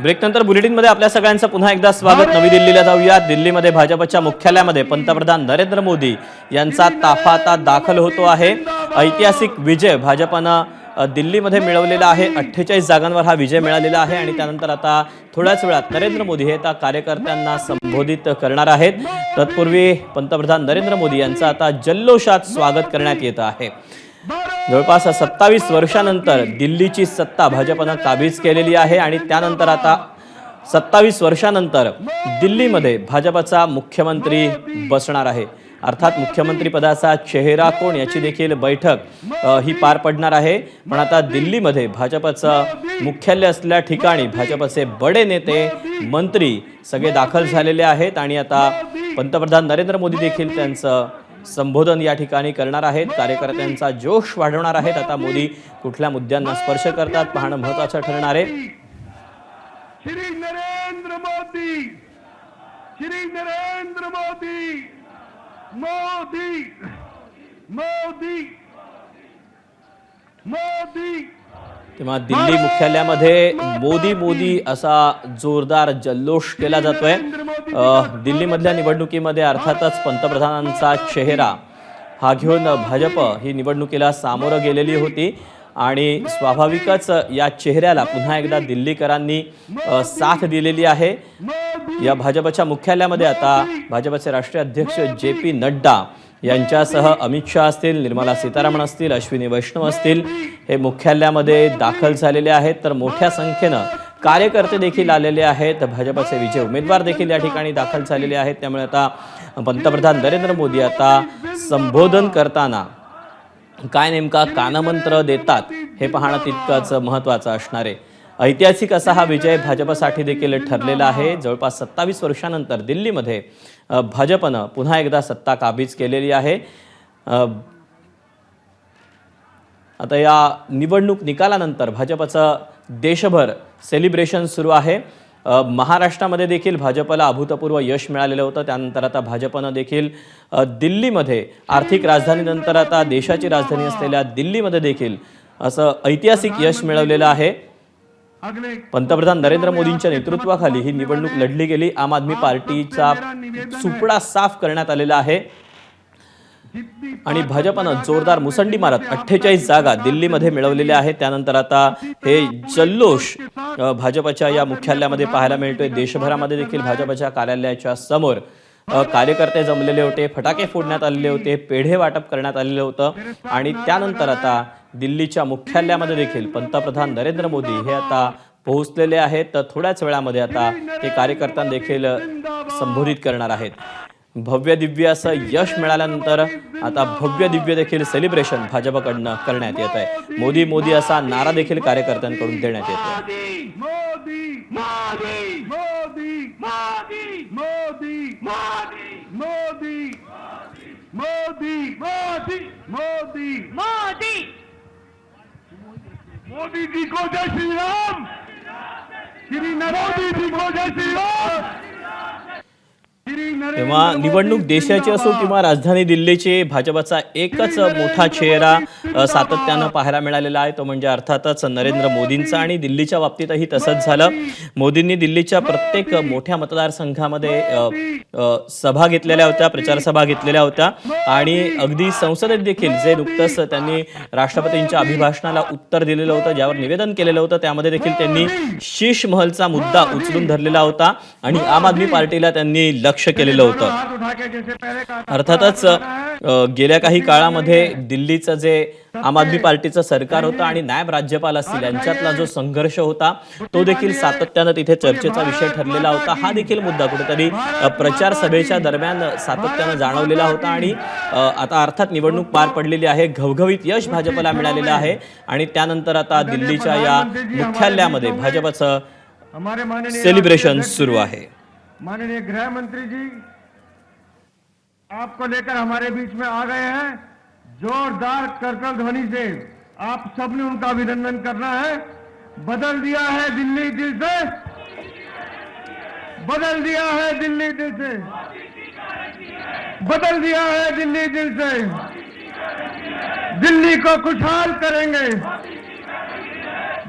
ब्रेकनंतर बुलेटिनमध्ये आपल्या सगळ्यांचं पुन्हा एकदा स्वागत। नवी दिल्लीला जाऊया। दिल्लीमध्ये भाजपच्या मुख्यालयामध्ये पंतप्रधान नरेंद्र मोदी यांचा ताफा आता दाखल होतो आहे। ऐतिहासिक विजय भाजपनं दिल्लीमध्ये मिळवलेला आहे। 48 जागांवर हा विजय मिळालेला आहे आणि त्यानंतर आता थोड्याच वेळात नरेंद्र मोदी हे आता कार्यकर्त्यांना संबोधित करणार आहेत। तत्पूर्वी पंतप्रधान नरेंद्र मोदी यांचं आता जल्लोषात स्वागत करण्यात येत आहे। जवळपास 27 वर्षांनंतर दिल्लीची सत्ता भाजपनं काबीज केलेली आहे आणि त्यानंतर आता 27 वर्षांनंतर दिल्लीमध्ये भाजपचा मुख्यमंत्री बसणार आहे। अर्थात मुख्यमंत्री पदाचा चेहरा कोण याची देखील बैठक ही पार पडणार आहे। पण आता दिल्लीमध्ये भाजपचं मुख्यालय असलेल्या ठिकाणी भाजपचे बडे नेते मंत्री सगळे दाखल झालेले आहेत आणि आता पंतप्रधान नरेंद्र मोदी देखील त्यांचं संबोधन या ठिकाणी करणार आहेत। कार्यकर्त्यांचा जोश वाढवणार आहेत। आता मोदी कुठल्या मुद्द्यांना स्पर्श करतात पाहणं महत्त्वाचं ठरणार आहे। श्री नरेंद्र मोदी, श्री नरेंद्र मोदी, मोदी मोदी मोदी। तेव्हा दिल्ली मुख्यालयामध्ये मोदी मोदी असा जोरदार जल्लोष केला जातोय। दिल्लीमधल्या निवडणुकीमध्ये अर्थातच पंतप्रधानांचा चेहरा हा घेऊन भाजप ही निवडणुकीला सामोरं गेलेली होती आणि स्वाभाविकच या चेहऱ्याला पुन्हा एकदा दिल्लीकरांनी साथ दिलेली आहे। या भाजपच्या मुख्यालयामध्ये आता भाजपचे राष्ट्रीय अध्यक्ष JP नड्डा यांच्यासह अमित शाह असतील, निर्मला सीतारामन असतील, अश्विनी वैष्णव असतील हे मुख्यालयामध्ये दाखल झालेले आहेत। तर मोठ्या संख्येनं कार्यकर्ते देखील आलेले आहेत। भाजपचे विजय उमेदवार देखील या ठिकाणी दाखल झालेले आहेत। त्यामुळे आता पंतप्रधान नरेंद्र मोदी आता संबोधन करताना काय नेमका कानमंत्र देतात हे पाहणं तितकंच महत्त्वाचं असणार आहे। ऐतिहासिक असा हा विजय भाजपसाठी देखील ठरलेला आहे। जवळपास 27 वर्षांनंतर दिल्लीमध्ये भाजपनं पुन्हा एकदा सत्ता काबीज केलेली आहे। आता या निवडणूक निकालानंतर भाजपचं देशभर सेलिब्रेशन सुरू आहे। महाराष्ट्रामध्ये देखील भाजपला अभूतपूर्व यश मिळालेलं होतं। त्यानंतर आता भाजपनं देखील दिल्लीमध्ये आर्थिक राजधानीनंतर आता देशाची राजधानी असलेल्या दिल्लीमध्ये देखील असं ऐतिहासिक यश मिळवलेलं आहे। पंतप्रधान नरेंद्र मोदींच्या नेतृत्वाखाली ही निवडणूक लढली गेली। आम आदमी पार्टीचा सुपडा साफ करण्यात आलेला आहे आणि भाजपनं जोरदार मुसंडी मारत 48 जागा दिल्लीमध्ये मिळवलेल्या आहेत। त्यानंतर आता हे जल्लोष भाजपच्या या मुख्यालयामध्ये पाहायला मिळतोय। देशभरामध्ये देखील भाजपच्या कार्यालयाच्या समोर कार्यकर्ते जमलेले होते, फटाके फोडण्यात आलेले होते, पेढे वाटप करण्यात आलेलं होतं आणि त्यानंतर आता दिल्लीच्या मुख्यालयामध्ये देखील पंतप्रधान नरेंद्र मोदी हे आता पोहोचलेले आहेत। तर थोड्याच वेळामध्ये आता ते कार्यकर्त्यांना देखील संबोधित करणार आहेत। भव्य दिव्य असं यश मिळाल्यानंतर आता भव्य दिव्य देखील सेलिब्रेशन भाजपकडनं करण्यात येत आहे। मोदी मोदी असा नारा देखील कार्यकर्त्यांकडून देण्यात येतोय। मोदी मोदी मोदी मोदी मोदी मोदी मोदी मोदी मोदी मोदी मोदी जी को जय श्री राम, श्री मोदी जी को जय श्री राम। तेव्हा निवडणूक देशाची असो किंवा राजधानी दिल्लीची भाजपचा एकच मोठा चेहरा सातत्यानं पाहायला मिळालेला आहे तो म्हणजे अर्थातच नरेंद्र मोदींचा आणि दिल्लीच्या बाबतीतही तसंच झालं। मोदींनी दिल्लीच्या प्रत्येक मोठ्या मतदारसंघामध्ये सभा घेतलेल्या होत्या, प्रचार सभा घेतलेल्या होत्या आणि अगदी संसदेत देखील जे नुकतंच त्यांनी राष्ट्रपतींच्या अभिभाषणाला उत्तर दिलेलं होतं, ज्यावर निवेदन केलेलं होतं, त्यामध्ये देखील त्यांनी शीश महलचा मुद्दा उचलून धरलेला होता आणि आम आदमी पार्टीला त्यांनी लक्ष केलेलं होतं। अर्थातच गेल्या काही काळामध्ये दिल्लीचं जे आम आदमी पार्टीचं सरकार होतं आणि नायब राज्यपाल असतील यांच्यातला जो संघर्ष होता तो देखील सातत्यानं तिथे चर्चेचा विषय ठरलेला होता। हा देखील मुद्दा कुठेतरी प्रचार सभेच्या दरम्यान सातत्यानं जाणवलेला होता आणि आता अर्थात निवडणूक पार पडलेली आहे। घवघवीत यश भाजपला मिळालेलं आहे आणि त्यानंतर आता दिल्लीच्या या मुख्यालयामध्ये भाजपचं सेलिब्रेशन सुरू आहे। माननीय गृह मंत्री जी आपको लेकर हमारे बीच में आ गए हैं। जोरदार करतल ध्वनि से आप सबने उनका अभिनंदन करना है। बदल दिया है दिल्ली दिल से, बदल दिया है दिल्ली दिल से, बदल दिया है दिल्ली दिल से। दिल्ली को खुशहाल करेंगे,